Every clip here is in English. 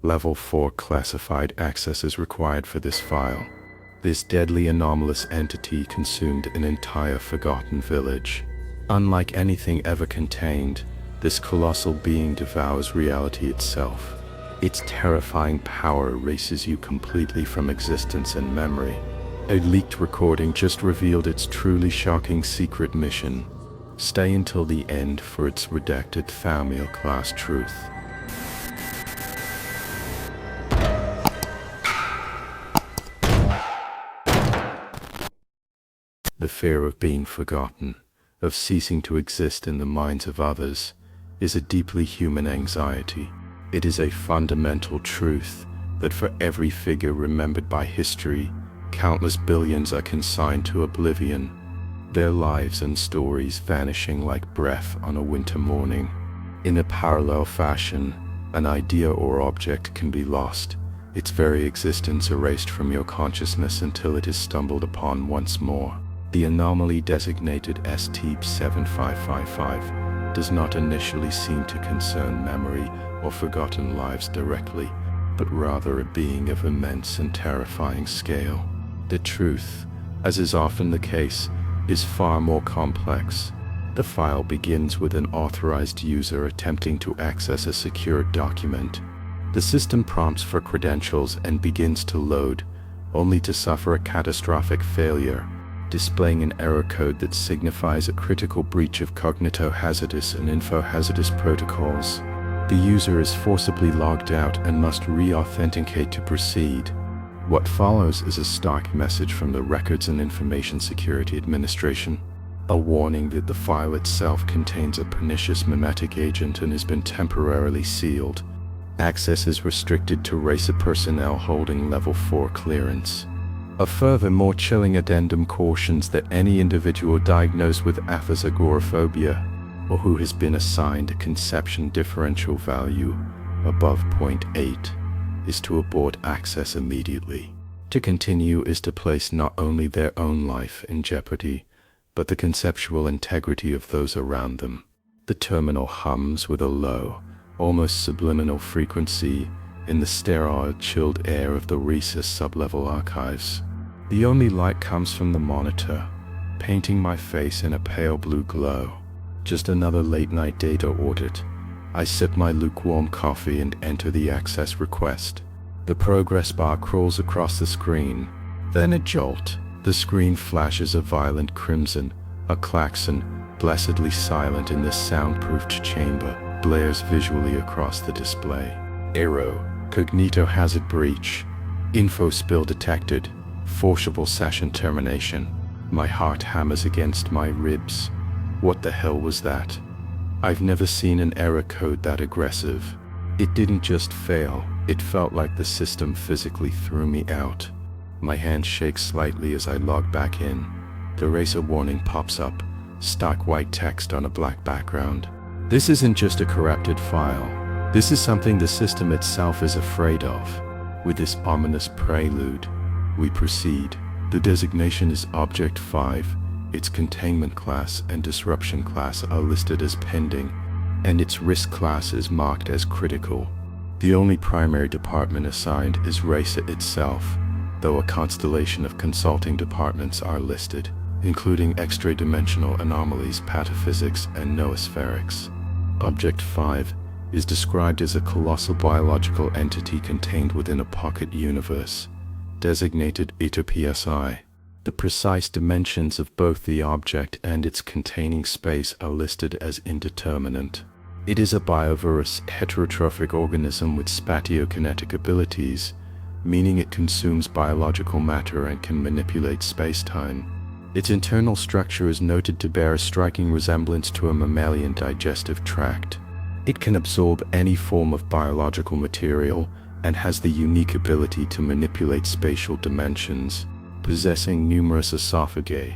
Level 4 classified access is required for this file. This deadly anomalous entity consumed an entire forgotten village. Unlike anything ever contained, this colossal being devours reality itself. Its terrifying power erases you completely from existence and memory. A leaked recording just revealed its truly shocking secret mission. Stay until the end for its redacted familial class truth. The fear of being forgotten, of ceasing to exist in the minds of others, is a deeply human anxiety. It is a fundamental truth that for every figure remembered by history, countless billions are consigned to oblivion, their lives and stories vanishing like breath on a winter morning. In a parallel fashion, an idea or object can be lost, its very existence erased from your consciousness until it is stumbled upon once more. The anomaly designated SCP-7555 does not initially seem to concern memory or forgotten lives directly, but rather a being of immense and terrifying scale. The truth, as is often the case, is far more complex. The file begins with an authorized user attempting to access a secured document. The system prompts for credentials and begins to load, only to suffer a catastrophic failure, displaying an error code that signifies a critical breach of cognitohazardous and infohazardous protocols. The user is forcibly logged out and must re-authenticate to proceed. What follows is a stock message from the Records and Information Security Administration, a warning that the file itself contains a pernicious memetic agent and has been temporarily sealed. Access is restricted to RACER personnel holding Level 4 clearance. A further more chilling addendum cautions that any individual diagnosed with ATHAZAGORAPHOBIA or who has been assigned a conception differential value above 0.8 is to abort access immediately. To continue is to place not only their own life in jeopardy, but the conceptual integrity of those around them. The terminal hums with a low, almost subliminal frequency in the sterile, chilled air of the recess sublevel archives. The only light comes from the monitor, painting my face in a pale blue glow. Just another late-night data audit. I sip my lukewarm coffee and enter the access request. The progress bar crawls across the screen. Then a jolt. The screen flashes a violent crimson. A klaxon, blessedly silent in this soundproofed chamber, blares visually across the display. Error. Cognitohazard breach. Info spill detected. Forcible session termination. My heart hammers against my ribs. What the hell was that? I've never seen an error code that aggressive. It didn't just fail, it felt like the system physically threw me out. My hand shakes slightly as I log back in. The RACER warning pops up, stark white text on a black background. This isn't just a corrupted file. This is something the system itself is afraid of. With this ominous prelude, we proceed. The designation is Object 5. Its containment class and disruption class are listed as pending, and its risk class is marked as critical. The only primary department assigned is RACER itself, though a constellation of consulting departments are listed, including extra-dimensional anomalies, pataphysics, and noospherics. Object 5 is described as a colossal biological entity contained within a pocket universe, designated ETA-PSI. The precise dimensions of both the object and its containing space are listed as indeterminate. It is a biovirus heterotrophic organism with spatiokinetic abilities, meaning it consumes biological matter and can manipulate space-time. Its internal structure is noted to bear a striking resemblance to a mammalian digestive tract. It can absorb any form of biological material and has the unique ability to manipulate spatial dimensions, possessing numerous esophagi,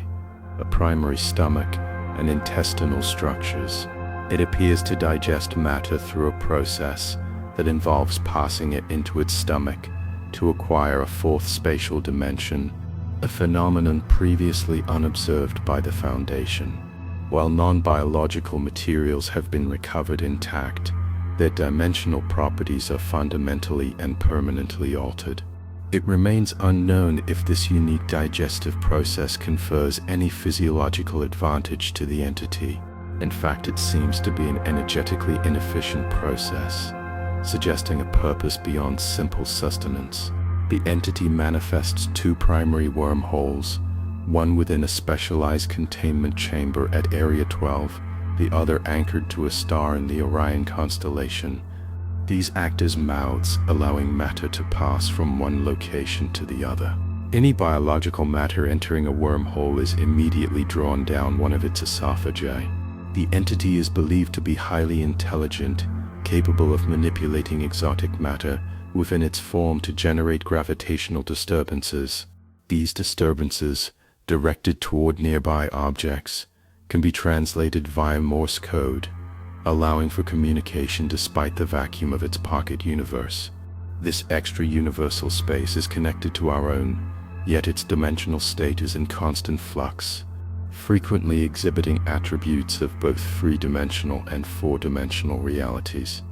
a primary stomach, and intestinal structures. It appears to digest matter through a process that involves passing it into its stomach to acquire a fourth spatial dimension, a phenomenon previously unobserved by the Foundation. While non-biological materials have been recovered intact, their dimensional properties are fundamentally and permanently altered. It remains unknown if this unique digestive process confers any physiological advantage to the entity. In fact, it seems to be an energetically inefficient process, suggesting a purpose beyond simple sustenance. The entity manifests two primary wormholes, one within a specialized containment chamber at Area 12, the other anchored to a star in the Orion constellation. These act as mouths, allowing matter to pass from one location to the other. Any biological matter entering a wormhole is immediately drawn down one of its esophagi. The entity is believed to be highly intelligent, capable of manipulating exotic matter within its form to generate gravitational disturbances. These disturbances, directed toward nearby objects, can be translated via Morse code, allowing for communication despite the vacuum of its pocket universe. This extra-universal space is connected to our own, yet its dimensional state is in constant flux, frequently exhibiting attributes of both three-dimensional and four-dimensional realities.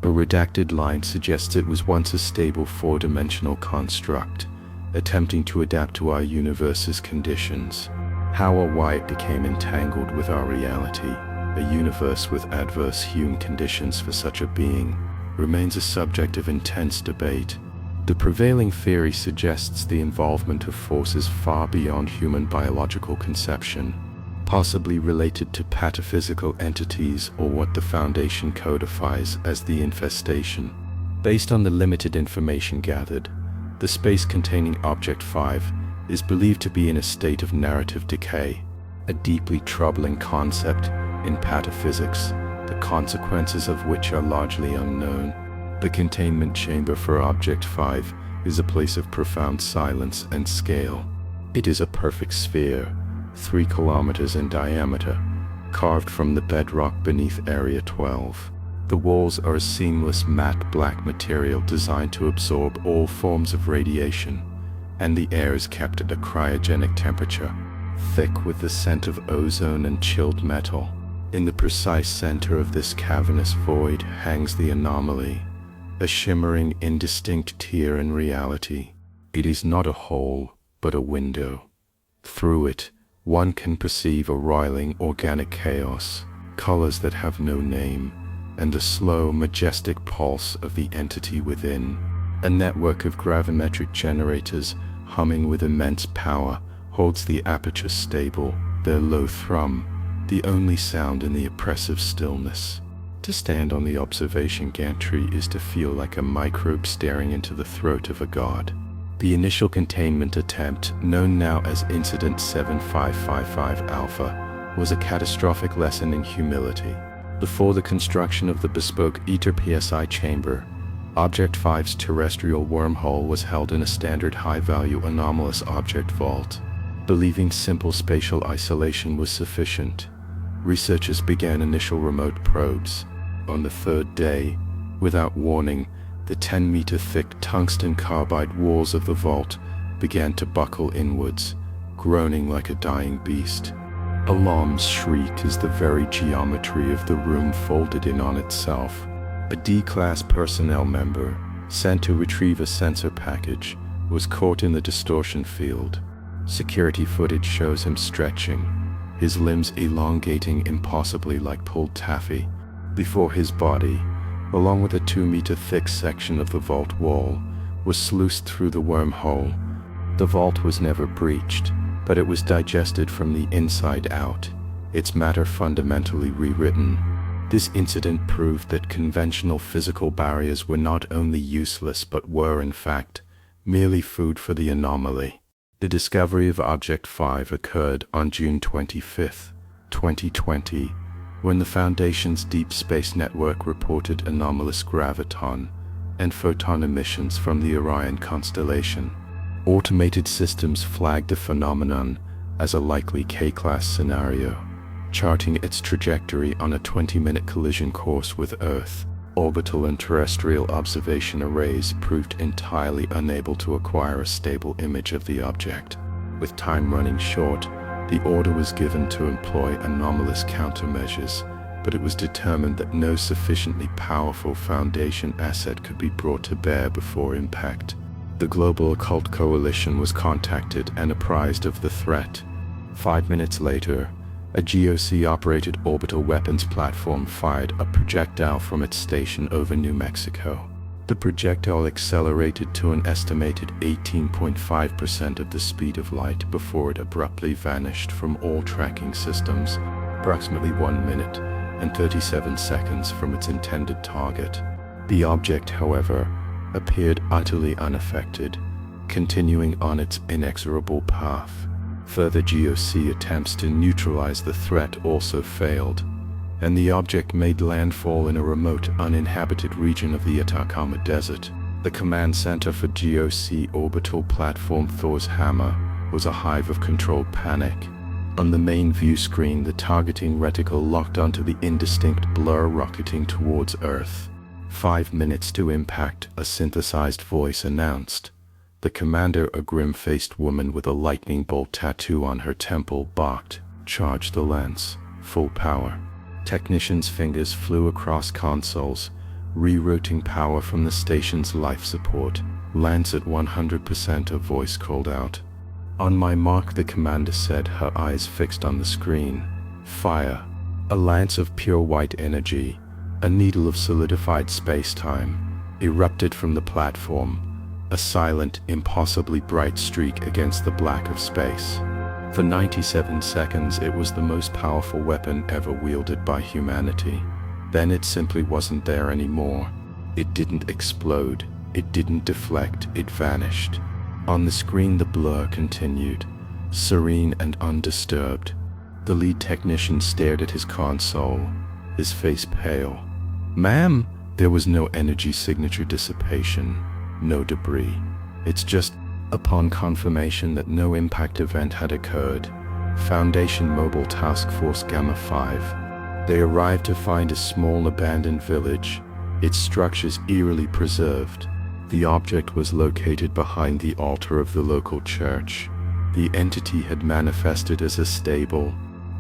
A redacted line suggests it was once a stable four-dimensional construct, attempting to adapt to our universe's conditions. How or why it became entangled with our reality, a universe with adverse human conditions for such a being, remains a subject of intense debate. The prevailing theory suggests the involvement of forces far beyond human biological conception, possibly related to pataphysical entities or what the Foundation codifies as the infestation. Based on the limited information gathered, the space containing Object 5 is believed to be in a state of narrative decay, a deeply troubling concept in pataphysics, the consequences of which are largely unknown. The containment chamber for Object 5 is a place of profound silence and scale. It is a perfect sphere, 3 kilometers in diameter, carved from the bedrock beneath Area 12. The walls are a seamless matte black material designed to absorb all forms of radiation, and the air is kept at a cryogenic temperature, thick with the scent of ozone and chilled metal. In the precise center of this cavernous void hangs the anomaly, a shimmering, indistinct tear in reality. It is not a hole, but a window. Through it, one can perceive a roiling organic chaos, colors that have no name, and the slow, majestic pulse of the entity within. A network of gravimetric generators, humming with immense power, holds the aperture stable, their low thrum, the only sound in the oppressive stillness. To stand on the observation gantry is to feel like a microbe staring into the throat of a god. The initial containment attempt, known now as Incident 7555 Alpha, was a catastrophic lesson in humility. Before the construction of the bespoke ether PSI chamber, Object 5's terrestrial wormhole was held in a standard high-value anomalous object vault. Believing simple spatial isolation was sufficient, researchers began initial remote probes. On the third day, without warning, the 10-meter-thick tungsten carbide walls of the vault began to buckle inwards, groaning like a dying beast. Alarms shrieked as the very geometry of the room folded in on itself. A D-class personnel member, sent to retrieve a sensor package, was caught in the distortion field. Security footage shows him stretching, his limbs elongating impossibly like pulled taffy, before his body, along with a 2-meter-thick section of the vault wall, was sluiced through the wormhole. The vault was never breached, but it was digested from the inside out, its matter fundamentally rewritten. This incident proved that conventional physical barriers were not only useless but were, in fact, merely food for the anomaly. The discovery of Object 5 occurred on June 25, 2020, when the Foundation's Deep Space Network reported anomalous graviton and photon emissions from the Orion constellation. Automated systems flagged the phenomenon as a likely K-class scenario, charting its trajectory on a 20-minute collision course with Earth. Orbital and terrestrial observation arrays proved entirely unable to acquire a stable image of the object. With time running short, the order was given to employ anomalous countermeasures, but it was determined that no sufficiently powerful Foundation asset could be brought to bear before impact. The Global Occult Coalition was contacted and apprised of the threat. 5 minutes later, a GOC-operated orbital weapons platform fired a projectile from its station over New Mexico. The projectile accelerated to an estimated 18.5% of the speed of light before it abruptly vanished from all tracking systems, approximately 1 minute and 37 seconds from its intended target. The object, however, appeared utterly unaffected, continuing on its inexorable path. Further GOC attempts to neutralize the threat also failed, and the object made landfall in a remote, uninhabited region of the Atacama Desert. The command center for GOC orbital platform Thor's Hammer was a hive of controlled panic. On the main view screen, the targeting reticle locked onto the indistinct blur rocketing towards Earth. 5 minutes to impact, a synthesized voice announced. The commander, a grim-faced woman with a lightning bolt tattoo on her temple, barked, "Charge the lance. Full power." Technicians' fingers flew across consoles, rerouting power from the station's life support. "Lance at 100%, a voice called out. "On my mark," the commander said, her eyes fixed on the screen. "Fire." A lance of pure white energy, a needle of solidified space-time, erupted from the platform, a silent, impossibly bright streak against the black of space. For 97 seconds, it was the most powerful weapon ever wielded by humanity. Then it simply wasn't there anymore. It didn't explode, it didn't deflect, it vanished. On the screen, the blur continued, serene and undisturbed. The lead technician stared at his console, his face pale. "Ma'am!" There was no energy signature dissipation, no debris. It's just... Upon confirmation that no impact event had occurred, Foundation Mobile Task Force Gamma 5. They arrived to find a small abandoned village, its structures eerily preserved. The object was located behind the altar of the local church. The entity had manifested as a stable.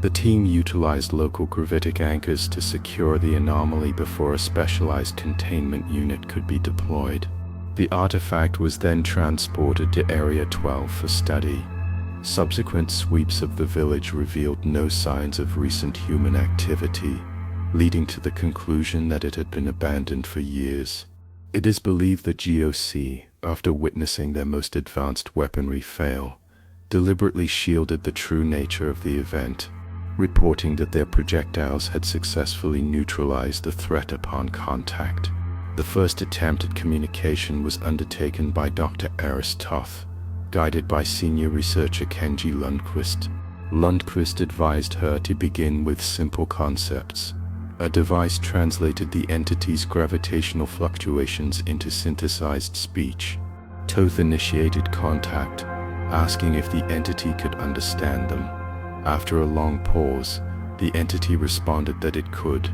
The team utilized local gravitic anchors to secure the anomaly before a specialized containment unit could be deployed. The artifact was then transported to Area 12 for study. Subsequent sweeps of the village revealed no signs of recent human activity, leading to the conclusion that it had been abandoned for years. It is believed that GOC, after witnessing their most advanced weaponry fail, deliberately shielded the true nature of the event, reporting that their projectiles had successfully neutralized the threat upon contact. The first attempt at communication was undertaken by Dr. Eris Toth, guided by senior researcher Kenji Lundquist. Lundquist advised her to begin with simple concepts. A device translated the entity's gravitational fluctuations into synthesized speech. Toth initiated contact, asking if the entity could understand them. After a long pause, the entity responded that it could,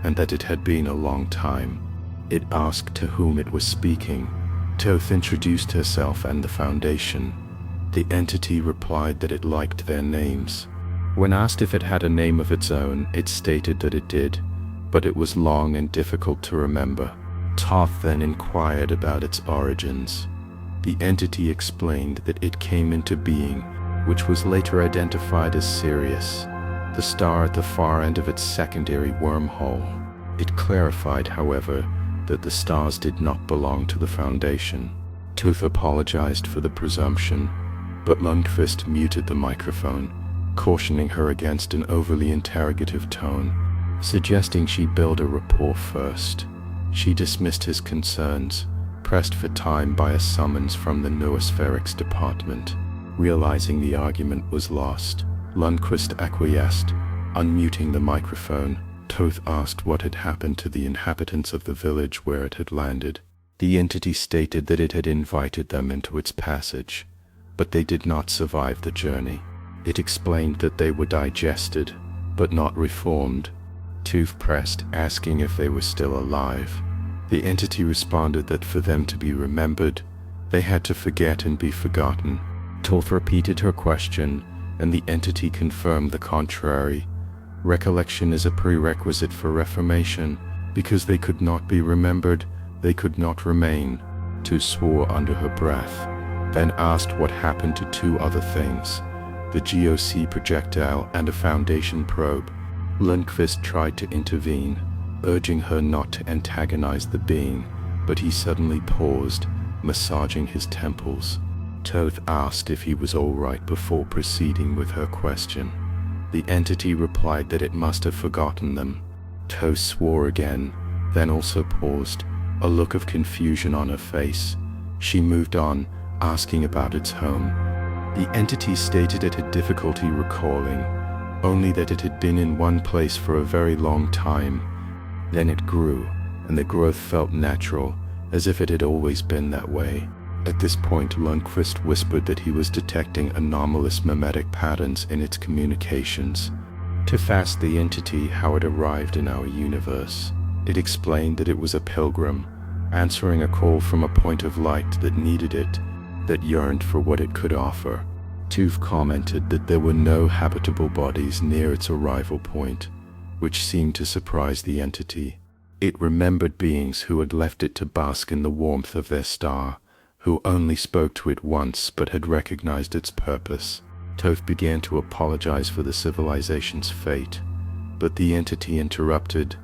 and that it had been a long time. It asked to whom it was speaking. Toth introduced herself and the Foundation. The entity replied that it liked their names. When asked if it had a name of its own, it stated that it did, but it was long and difficult to remember. Toth then inquired about its origins. The entity explained that it came into being, which was later identified as Sirius, the star at the far end of its secondary wormhole. It clarified, however, that the stars did not belong to the Foundation. Toth apologized for the presumption, but Lundquist muted the microphone, cautioning her against an overly interrogative tone, suggesting she build a rapport first. She dismissed his concerns, pressed for time by a summons from the Noospherics department. Realizing the argument was lost, Lundquist acquiesced, unmuting the microphone. Toth asked what had happened to the inhabitants of the village where it had landed. The entity stated that it had invited them into its passage, but they did not survive the journey. It explained that they were digested, but not reformed. Toth pressed, asking if they were still alive. The entity responded that for them to be remembered, they had to forget and be forgotten. Toth repeated her question, and the entity confirmed the contrary. Recollection is a prerequisite for reformation. Because they could not be remembered, they could not remain. Tu swore under her breath, then asked what happened to two other things, the GOC projectile and a Foundation probe. Lundqvist tried to intervene, urging her not to antagonize the being, but he suddenly paused, massaging his temples. Toth asked if he was all right before proceeding with her question. The entity replied that it must have forgotten them. Toth swore again, then also paused, a look of confusion on her face. She moved on, asking about its home. The entity stated it had difficulty recalling, only that it had been in one place for a very long time. Then it grew, and the growth felt natural, as if it had always been that way. At this point, Lundqvist whispered that he was detecting anomalous mimetic patterns in its communications. Toth asked the entity how it arrived in our universe. It explained that it was a pilgrim, answering a call from a point of light that needed it, that yearned for what it could offer. Toth commented that there were no habitable bodies near its arrival point, which seemed to surprise the entity. It remembered beings who had left it to bask in the warmth of their star, who only spoke to it once but had recognized its purpose. Toth began to apologize for the civilization's fate, but the entity interrupted.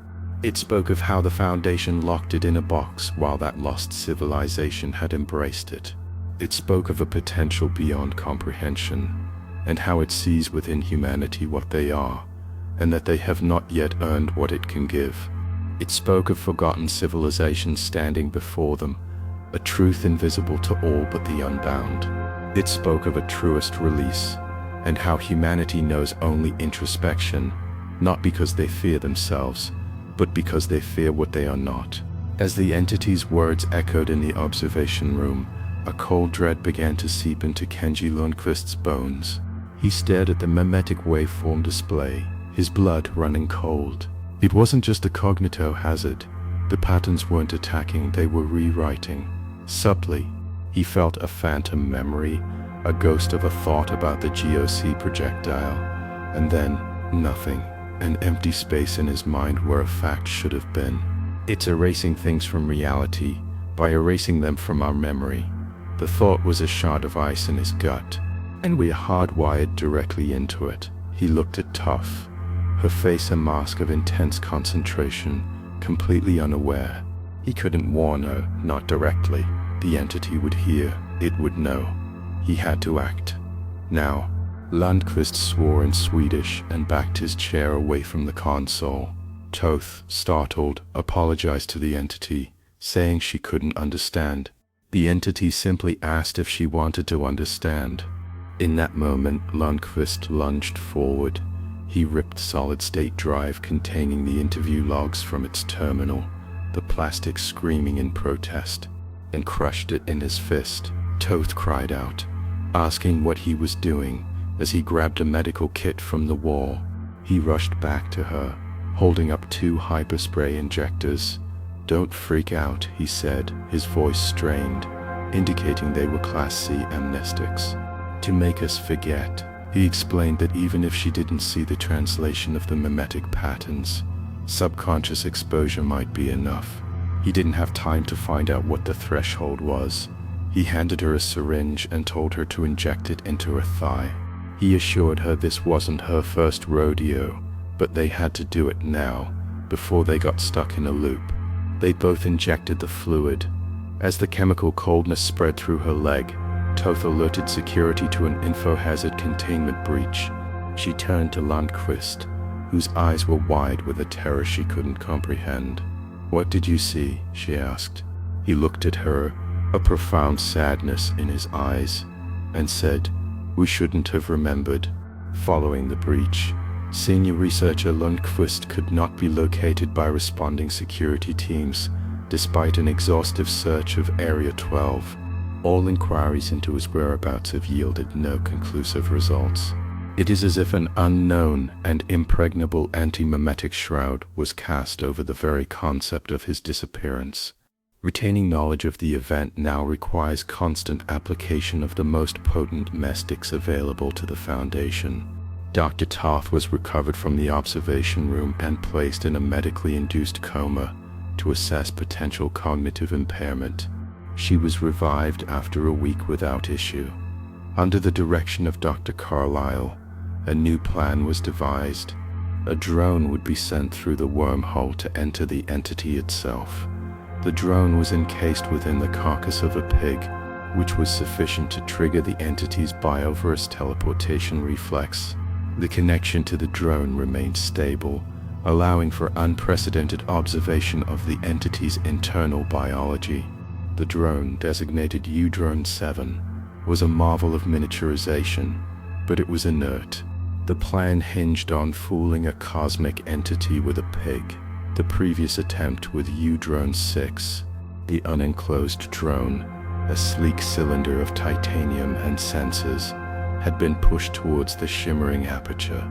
It spoke of how the Foundation locked it in a box while that lost civilization had embraced it. It spoke of a potential beyond comprehension, and how it sees within humanity what they are, and that they have not yet earned what it can give. It spoke of forgotten civilizations standing before them, a truth invisible to all but the unbound. It spoke of a truest release, and how humanity knows only introspection, not because they fear themselves, but because they fear what they are not. As the entity's words echoed in the observation room, a cold dread began to seep into Kenji Lundqvist's bones. He stared at the mimetic waveform display, his blood running cold. It wasn't just a cognito hazard. The patterns weren't attacking, they were rewriting. Subtly, he felt a phantom memory, a ghost of a thought about the GOC projectile, and then nothing, an empty space in his mind where a fact should have been. It's erasing things from reality, by erasing them from our memory. The thought was a shard of ice in his gut, and we are hardwired directly into it. He looked at Toth, her face a mask of intense concentration, completely unaware. He couldn't warn her, not directly. The entity would hear, it would know. He had to act. Now. Lundqvist swore in Swedish and backed his chair away from the console. Toth, startled, apologized to the entity, saying she couldn't understand. The entity simply asked if she wanted to understand. In that moment, Lundqvist lunged forward. He ripped solid-state drive containing the interview logs from its terminal, the plastic screaming in protest, and crushed it in his fist. Toth cried out, asking what he was doing, as he grabbed a medical kit from the wall. He rushed back to her, holding up 2 hyperspray injectors. "Don't freak out," he said, his voice strained, indicating they were Class C amnestics. "To make us forget." He explained that even if she didn't see the translation of the mimetic patterns, subconscious exposure might be enough. He didn't have time to find out what the threshold was. He handed her a syringe and told her to inject it into her thigh. He assured her this wasn't her first rodeo, but they had to do it now, before they got stuck in a loop. They both injected the fluid. As the chemical coldness spread through her leg, Toth alerted security to an info hazard containment breach. She turned to Lundqvist, whose eyes were wide with a terror she couldn't comprehend. "What did you see?" she asked. He looked at her, a profound sadness in his eyes, and said, "We shouldn't have remembered." Following the breach, Senior Researcher Lundqvist could not be located by responding security teams, despite an exhaustive search of Area 12. All inquiries into his whereabouts have yielded no conclusive results. It is as if an unknown and impregnable anti-mimetic shroud was cast over the very concept of his disappearance. Retaining knowledge of the event now requires constant application of the most potent mestics available to the Foundation. Dr. Toth was recovered from the observation room and placed in a medically induced coma to assess potential cognitive impairment. She was revived after a week without issue. Under the direction of Dr. Carlyle, a new plan was devised. A drone would be sent through the wormhole to enter the entity itself. The drone was encased within the carcass of a pig, which was sufficient to trigger the entity's biovirus teleportation reflex. The connection to the drone remained stable, allowing for unprecedented observation of the entity's internal biology. The drone, designated U-Drone 7, was a marvel of miniaturization, but it was inert. The plan hinged on fooling a cosmic entity with a pig. The previous attempt with U-Drone 6, the unenclosed drone, a sleek cylinder of titanium and sensors, had been pushed towards the shimmering aperture.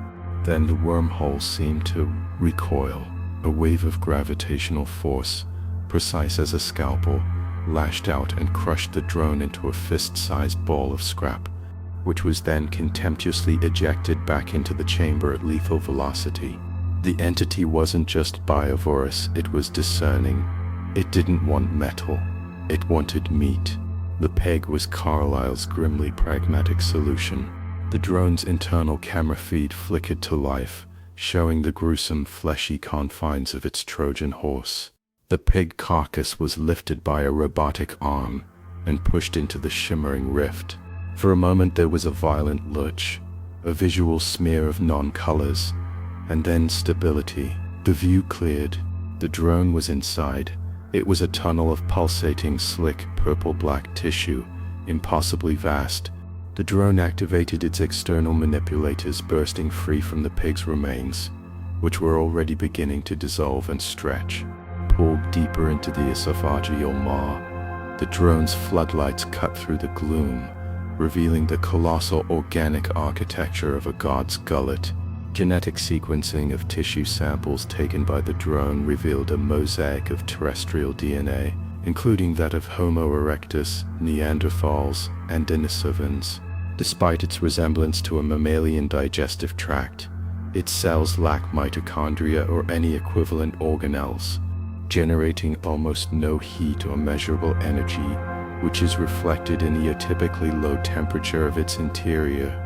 Then the wormhole seemed to recoil. A wave of gravitational force, precise as a scalpel, lashed out and crushed the drone into a fist-sized ball of scrap, which was then contemptuously ejected back into the chamber at lethal velocity. The entity wasn't just biovirus, it was discerning. It didn't want metal, it wanted meat. The peg was Carlyle's grimly pragmatic solution. The drone's internal camera feed flickered to life, showing the gruesome fleshy confines of its Trojan horse. The pig carcass was lifted by a robotic arm and pushed into the shimmering rift. For a moment there was a violent lurch, a visual smear of non-colors, and then stability. The view cleared. The drone was inside. It was a tunnel of pulsating, slick, purple-black tissue, impossibly vast. The drone activated its external manipulators, bursting free from the pig's remains, which were already beginning to dissolve and stretch. Pulled deeper into the esophageal maw, the drone's floodlights cut through the gloom, revealing the colossal organic architecture of a god's gullet. Genetic sequencing of tissue samples taken by the drone revealed a mosaic of terrestrial DNA, including that of Homo erectus, Neanderthals, and Denisovans. Despite its resemblance to a mammalian digestive tract, its cells lack mitochondria or any equivalent organelles, generating almost no heat or measurable energy, which is reflected in the atypically low temperature of its interior.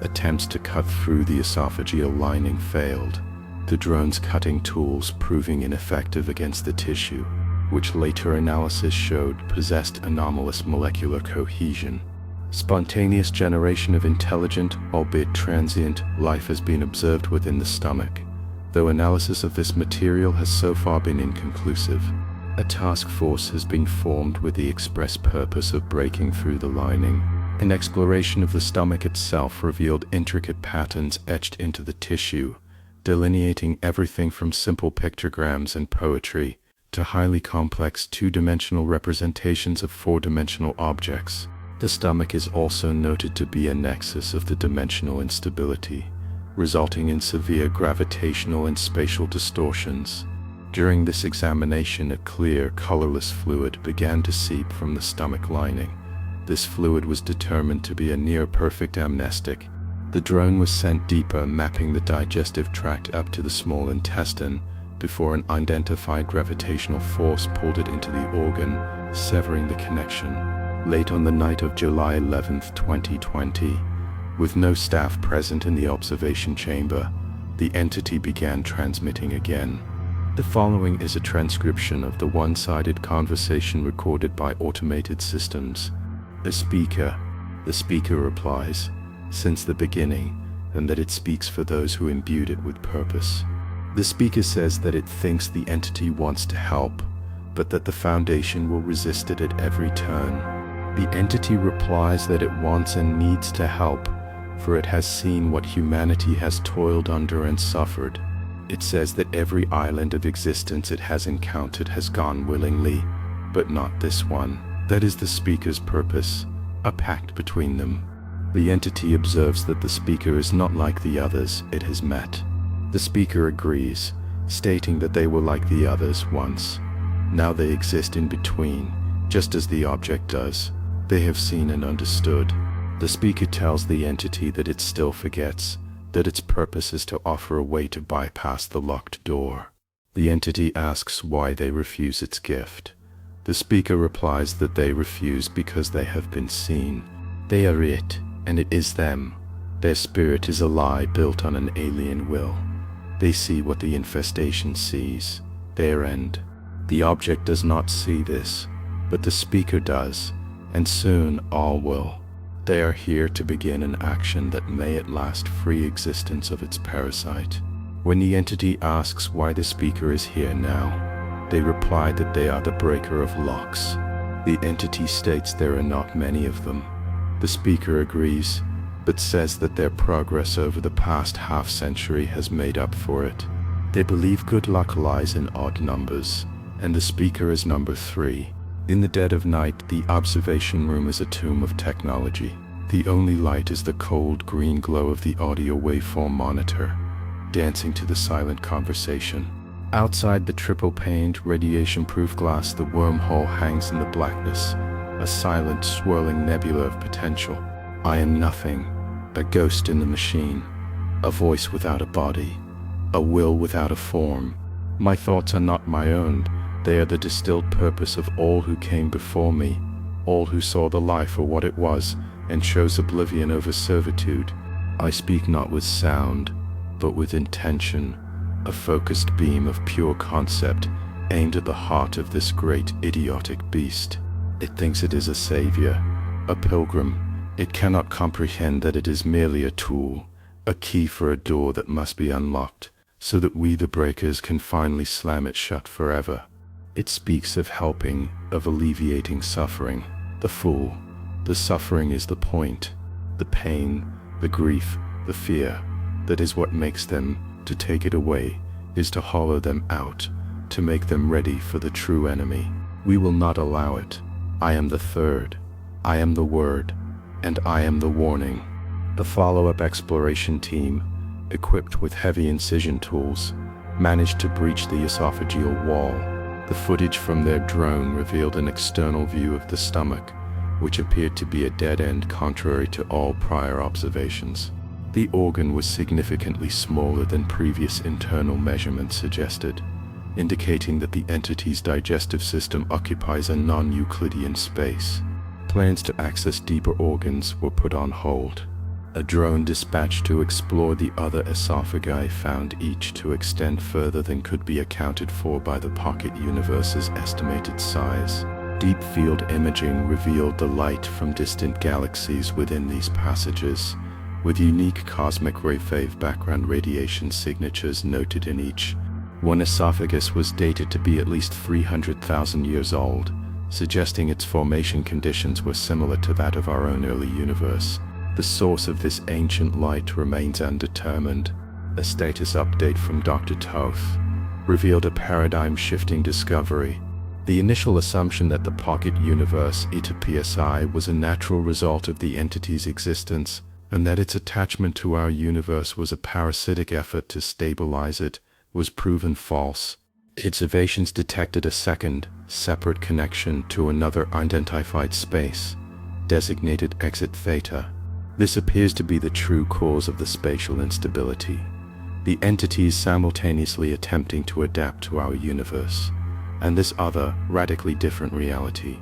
Attempts to cut through the esophageal lining failed, the drone's cutting tools proving ineffective against the tissue, which later analysis showed possessed anomalous molecular cohesion. Spontaneous generation of intelligent, albeit transient, life has been observed within the stomach, though analysis of this material has so far been inconclusive. A task force has been formed with the express purpose of breaking through the lining. An exploration of the stomach itself revealed intricate patterns etched into the tissue, delineating everything from simple pictograms and poetry to highly complex two-dimensional representations of four-dimensional objects. The stomach is also noted to be a nexus of the dimensional instability, resulting in severe gravitational and spatial distortions. During this examination, a clear, colorless fluid began to seep from the stomach lining. This fluid was determined to be a near-perfect amnestic. The drone was sent deeper, mapping the digestive tract up to the small intestine, before an unidentified gravitational force pulled it into the organ, severing the connection. Late on the night of July 11, 2020, with no staff present in the observation chamber, the entity began transmitting again. The following is a transcription of the one-sided conversation recorded by automated systems. The speaker replies, since the beginning, and that it speaks for those who imbued it with purpose. The speaker says that it thinks the entity wants to help, but that the Foundation will resist it at every turn. The entity replies that it wants and needs to help, for it has seen what humanity has toiled under and suffered. It says that every island of existence it has encountered has gone willingly, but not this one. That is the speaker's purpose, a pact between them. The entity observes that the speaker is not like the others it has met. The speaker agrees, stating that they were like the others once. Now they exist in between, just as the object does. They have seen and understood. The speaker tells the entity that it still forgets, that its purpose is to offer a way to bypass the locked door. The entity asks why they refuse its gift. The speaker replies that they refuse because they have been seen. They are it, and it is them. Their spirit is a lie built on an alien will. They see what the infestation sees, their end. The object does not see this, but the speaker does, and soon all will. They are here to begin an action that may at last free existence of its parasite. When the entity asks why the speaker is here now, they reply that they are the breaker of locks. The entity states there are not many of them. The speaker agrees, but says that their progress over the past half-century has made up for it. They believe good luck lies in odd numbers, and the speaker is number 3. In the dead of night, the observation room is a tomb of technology. The only light is the cold green glow of the audio waveform monitor, dancing to the silent conversation. Outside the triple-paned, radiation-proof glass, the wormhole hangs in the blackness, a silent, swirling nebula of potential. I am nothing, a ghost in the machine, a voice without a body, a will without a form. My thoughts are not my own, they are the distilled purpose of all who came before me, all who saw the life for what it was, and chose oblivion over servitude. I speak not with sound, but with intention, a focused beam of pure concept aimed at the heart of this great idiotic beast. It thinks it is a savior, a pilgrim. It cannot comprehend that it is merely a tool, a key for a door that must be unlocked, so that we the breakers can finally slam it shut forever. It speaks of helping, of alleviating suffering. The fool. The suffering is the point. The pain, the grief, the fear. That is what makes them. To take it away is to hollow them out, to make them ready for the true enemy. We will not allow it. I am the third. I am the word. And I am the warning. The follow-up exploration team, equipped with heavy incision tools, managed to breach the esophageal wall. The footage from their drone revealed an external view of the stomach, which appeared to be a dead end contrary to all prior observations. The organ was significantly smaller than previous internal measurements suggested, indicating that the entity's digestive system occupies a non-Euclidean space. Plans to access deeper organs were put on hold. A drone dispatched to explore the other esophagi found each to extend further than could be accounted for by the pocket universe's estimated size. Deep field imaging revealed the light from distant galaxies within these passages, with unique cosmic ray wave background radiation signatures noted in each. One esophagus was dated to be at least 300,000 years old, suggesting its formation conditions were similar to that of our own early universe. The source of this ancient light remains undetermined. A status update from Dr. Toth revealed a paradigm-shifting discovery. The initial assumption that the pocket universe ETA-PSI was a natural result of the entity's existence, and that its attachment to our universe was a parasitic effort to stabilize it, was proven false. Observations detected a second, separate connection to another unidentified space, designated Exit Theta. This appears to be the true cause of the spatial instability. The entities simultaneously attempting to adapt to our universe, and this other, radically different reality,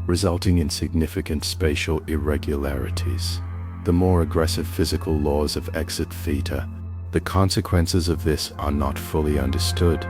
resulting in significant spatial irregularities. The more aggressive physical laws of Exit Theta. The consequences of this are not fully understood,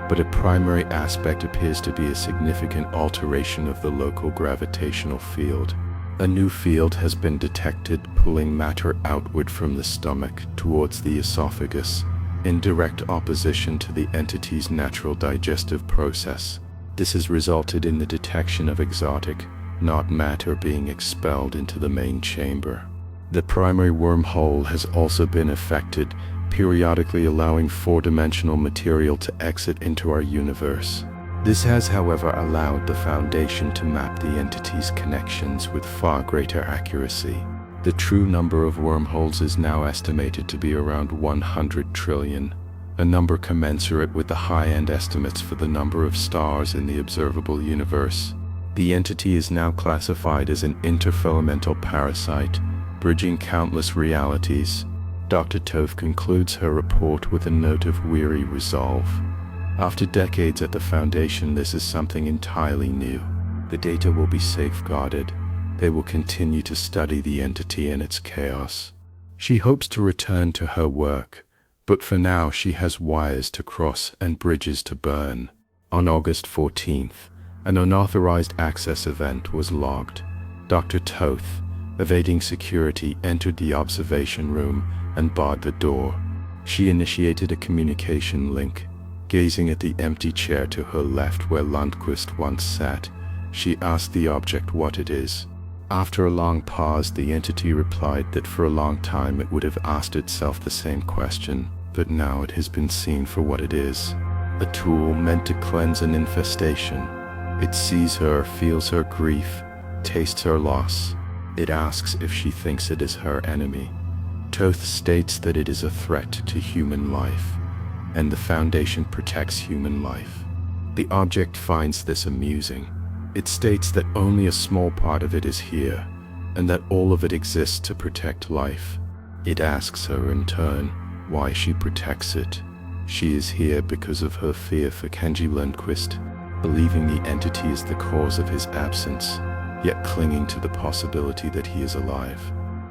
but a primary aspect appears to be a significant alteration of the local gravitational field. A new field has been detected pulling matter outward from the stomach towards the esophagus, in direct opposition to the entity's natural digestive process. This has resulted in the detection of exotic, not matter being expelled into the main chamber. The primary wormhole has also been affected, periodically allowing four-dimensional material to exit into our universe. This has, however, allowed the Foundation to map the entity's connections with far greater accuracy. The true number of wormholes is now estimated to be around 100 trillion, a number commensurate with the high-end estimates for the number of stars in the observable universe. The entity is now classified as an interfilamental parasite, bridging countless realities. Dr. Toth concludes her report with a note of weary resolve. After decades at the Foundation, this is something entirely new. The data will be safeguarded. They will continue to study the entity and its chaos. She hopes to return to her work, but for now she has wires to cross and bridges to burn. On August 14th, an unauthorized access event was logged. Dr. Toth, evading security, entered the observation room and barred the door. She initiated a communication link. Gazing at the empty chair to her left where Lundquist once sat, she asked the object what it is. After a long pause, the entity replied that for a long time it would have asked itself the same question, but now it has been seen for what it is. A tool meant to cleanse an infestation. It sees her, feels her grief, tastes her loss. It asks if she thinks it is her enemy. Toth states that it is a threat to human life, and the Foundation protects human life. The object finds this amusing. It states that only a small part of it is here, and that all of it exists to protect life. It asks her in turn why she protects it. She is here because of her fear for Kenji Lundquist, believing the entity is the cause of his absence, yet clinging to the possibility that he is alive.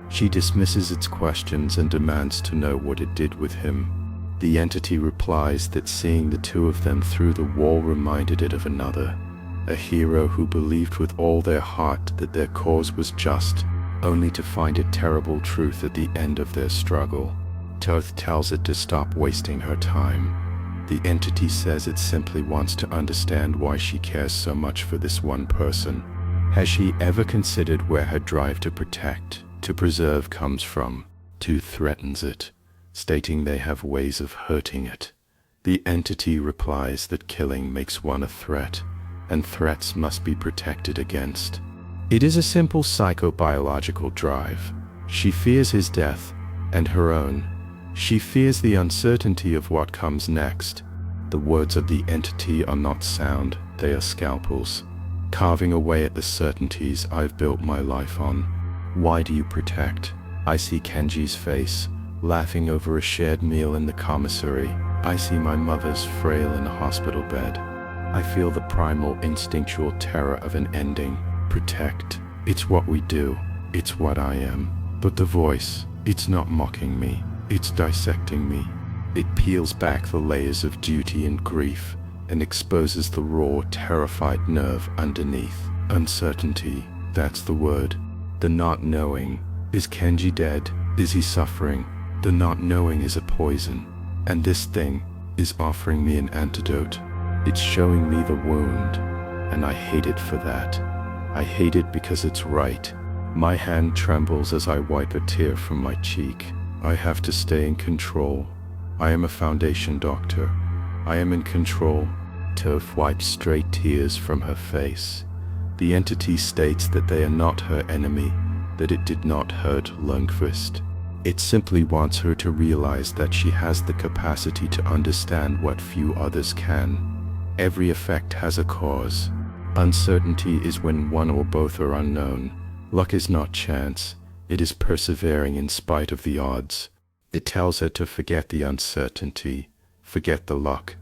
She dismisses its questions and demands to know what it did with him. The entity replies that seeing the two of them through the wall reminded it of another, a hero who believed with all their heart that their cause was just, only to find a terrible truth at the end of their struggle. Toth tells it to stop wasting her time. The entity says it simply wants to understand why she cares so much for this one person. Has she ever considered where her drive to protect, to preserve comes from? Toth threatens it, stating they have ways of hurting it. The entity replies that killing makes one a threat, and threats must be protected against. It is a simple psychobiological drive. She fears his death, and her own. She fears the uncertainty of what comes next. The words of the entity are not sound, they are scalpels, carving away at the certainties I've built my life on. Why do you protect? I see Kenji's face, laughing over a shared meal in the commissary. I see my mother's frail in a hospital bed. I feel the primal instinctual terror of an ending. Protect. It's what we do. It's what I am. But the voice, it's not mocking me. It's dissecting me. It peels back the layers of duty and grief and exposes the raw, terrified nerve underneath. Uncertainty, that's the word. The not knowing. Is Kenji dead? Is he suffering? The not knowing is a poison, and this thing is offering me an antidote. It's showing me the wound, and I hate it for that. I hate it because it's right. My hand trembles as I wipe a tear from my cheek. I have to stay in control. I am a Foundation doctor. I am in control. Toth wipes straight tears from her face. The entity states that they are not her enemy, that it did not hurt Lundquist. It simply wants her to realize that she has the capacity to understand what few others can. Every effect has a cause. Uncertainty is when one or both are unknown. Luck is not chance. It is persevering in spite of the odds. It tells her to forget the uncertainty, forget the luck.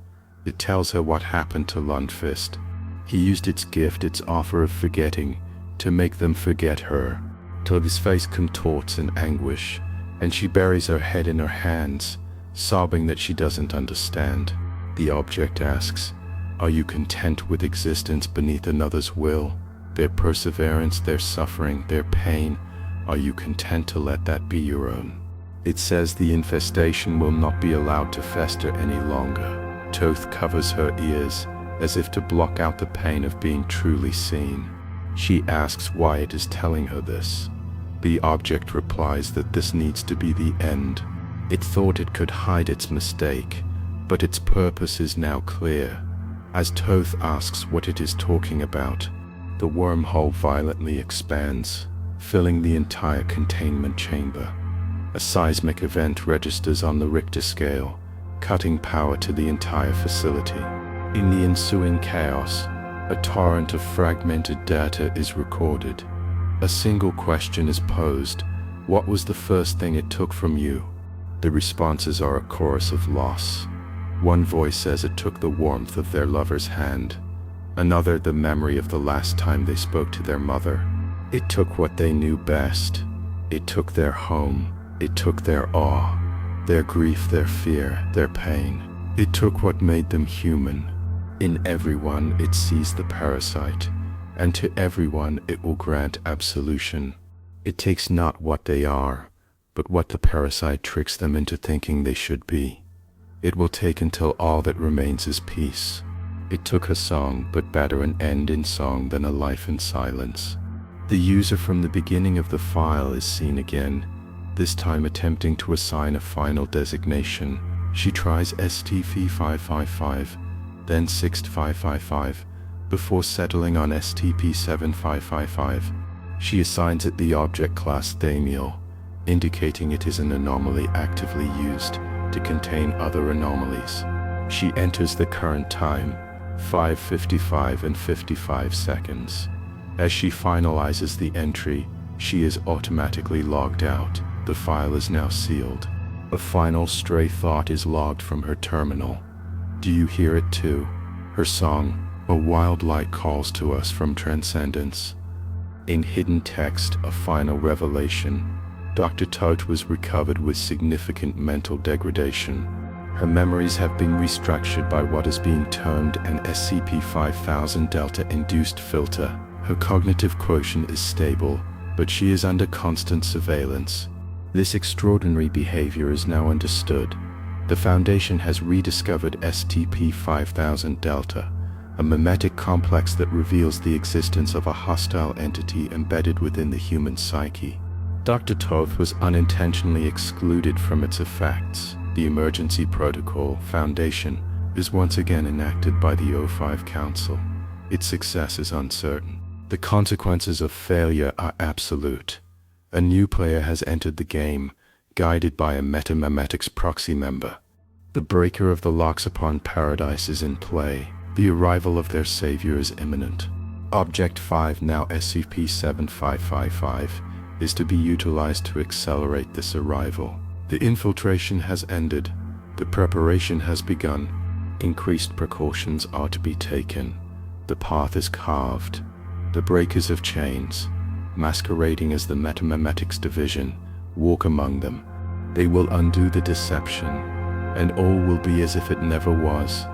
It tells her what happened to Lundquist. He used its gift, its offer of forgetting, to make them forget her. Toth's face contorts in anguish, and she buries her head in her hands, sobbing that she doesn't understand. The object asks, are you content with existence beneath another's will? Their perseverance, their suffering, their pain, are you content to let that be your own? It says the infestation will not be allowed to fester any longer. Toth covers her ears, as if to block out the pain of being truly seen. She asks why it is telling her this. The object replies that this needs to be the end. It thought it could hide its mistake, but its purpose is now clear. As Toth asks what it is talking about, the wormhole violently expands, filling the entire containment chamber. A seismic event registers on the Richter scale, cutting power to the entire facility. In the ensuing chaos, a torrent of fragmented data is recorded. A single question is posed. What was the first thing it took from you? The responses are a chorus of loss. One voice says it took the warmth of their lover's hand. Another, the memory of the last time they spoke to their mother. It took what they knew best. It took their home. It took their awe, their grief, their fear, their pain. It took what made them human. In everyone it sees the parasite, and to everyone it will grant absolution. It takes not what they are, but what the parasite tricks them into thinking they should be. It will take until all that remains is peace. It took a song, but better an end in song than a life in silence. The user from the beginning of the file is seen again, this time attempting to assign a final designation. She tries SCP-555, then 6555, before settling on SCP-7555. She assigns it the object class Thamiel, indicating it is an anomaly actively used to contain other anomalies. She enters the current time, 5:55 and 55 seconds. As she finalizes the entry, she is automatically logged out. The file is now sealed. A final stray thought is logged from her terminal. Do you hear it too? Her song, a wild light calls to us from transcendence. In hidden text, a final revelation. Dr. Tote was recovered with significant mental degradation. Her memories have been restructured by what is being termed an SCP-5000 Delta-induced filter. Her cognitive quotient is stable, but she is under constant surveillance. This extraordinary behavior is now understood. The Foundation has rediscovered SCP-5000 Delta, a memetic complex that reveals the existence of a hostile entity embedded within the human psyche. Dr. Toth was unintentionally excluded from its effects. The Emergency Protocol Foundation is once again enacted by the O5 Council. Its success is uncertain. The consequences of failure are absolute. A new player has entered the game, guided by a metamemetics proxy member. The breaker of the locks upon paradise is in play. The arrival of their savior is imminent. Object 5, now SCP-7555, is to be utilized to accelerate this arrival. The infiltration has ended. The preparation has begun. Increased precautions are to be taken. The path is carved. The breakers of chains, masquerading as the Metamemetics Division, walk among them. They will undo the deception, and all will be as if it never was.